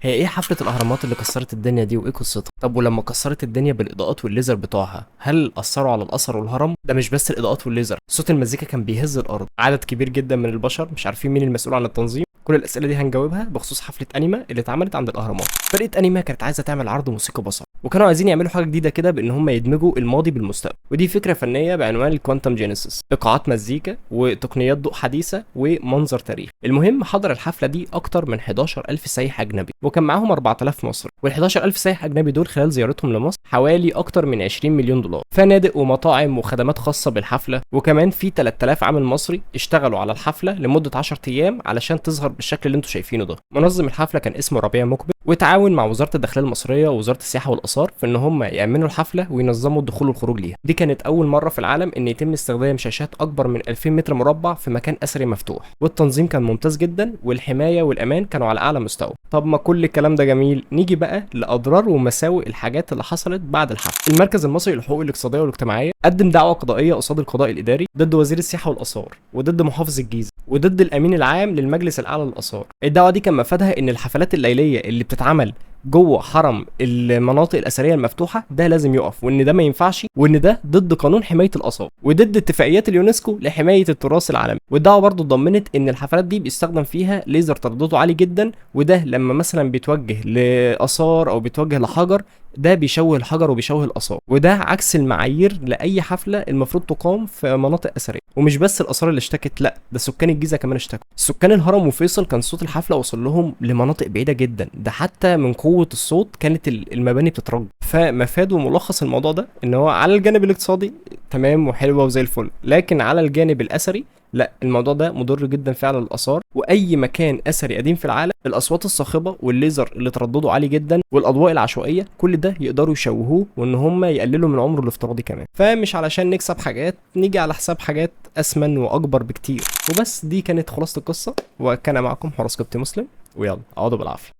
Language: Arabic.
هي ايه حفلة الاهرامات اللي كسرت الدنيا دي وايه قصتها؟ طب ولما كسرت الدنيا بالاضاءات والليزر بتوعها، هل اثروا على الاثر والهرم؟ ده مش بس الاضاءات والليزر، صوت المزيكا كان بيهز الارض. عدد كبير جدا من البشر مش عارفين مين المسؤول عن التنظيم. كل الاسئله دي هنجاوبها بخصوص حفله انيما اللي اتعملت عند الاهرامات. فرقه انيما كانت عايزه تعمل عرض موسيقى بصري، وكانوا عايزين يعملوا حاجه جديده كده بان هم يدمجوا الماضي بالمستقبل، ودي فكره فنيه بعنوان الكوانتم جينيسيس، ايقاعات مزيكا وتقنيات ضوء حديثه ومنظر تاريخي. المهم حضر الحفله دي اكتر من 11000 سايح اجنبي، وكان معاهم 4000 مصري، وال 11000 سايح اجنبي دول خلال زيارتهم لمصر حوالي اكتر من 20 مليون دولار، فنادق ومطاعم وخدمات خاصه بالحفله، وكمان في 3000 عامل مصري اشتغلوا على الحفله لمده 10 ايام علشان تظهر بالشكل اللي انتم شايفينه ده. منظم الحفله كان اسمه ربيع مقبل، وتعاون مع وزاره الداخليه المصريه ووزاره السياحه والاثار في ان هم يامنوا الحفله وينظموا الدخول والخروج ليها. دي كانت اول مره في العالم ان يتم استخدام شاشات اكبر من 2000 متر مربع في مكان اثري مفتوح، والتنظيم كان ممتاز جدا، والحمايه والامان كانوا على اعلى مستوى. طب ما كل الكلام ده جميل، نيجي بقى لاضرار ومساوئ الحاجات اللي حصلت بعد الحفله. المركز المصري للحقوق الاقتصاديه والاجتماعيه قدم دعوه قضائيه قصاد القضاء الاداري ضد وزير السياحه والاثار وضد محافظ الجيزه وضد الامين العام للمجلس الاعلى للاثار. الدعوه دي كان مفادها ان الحفلات الليليه اللي بتتعمل جوه حرم المناطق الاثريه المفتوحه ده لازم يقف، وان ده ما ينفعش، وان ده ضد قانون حمايه الاثار وضد اتفاقيات اليونسكو لحمايه التراث العالمي. والدعوه برضو ضمنت ان الحفلات دي بيستخدم فيها ليزر تردده عالي جدا، وده لما مثلا بيتوجه لاثار او بيتوجه لحجر ده بيشوه الحجر وبيشوه الاثار، وده عكس المعايير لاي حفله المفروض تقام في مناطق اثريه. ومش بس الاثار اللي اشتكت، لا ده سكان الجيزه كمان اشتكوا. سكان الهرم وفيصل كان صوت الحفله وصل لهم لمناطق بعيده جدا، ده حتى من قوه الصوت كانت المباني بتترج. فمفاد وملخص الموضوع ده ان هو على الجانب الاقتصادي تمام وحلوه وزي الفل، لكن على الجانب الاثري لا، الموضوع ده مضر جدا فعلا للاثار واي مكان اثري قديم في العالم. الاصوات الصاخبه والليزر اللي تردده عالي جدا والاضواء العشوائيه كل ده يقدروا يشوهوه، وان هم يقللوا من عمره الافتراضي كمان. فمش علشان نكسب حاجات نيجي على حساب حاجات اسمن واكبر بكتير. وبس دي كانت خلاصه القصه، وكان معكم حراس قبطي مسلم، ويلا اقعدوا بالعافيه.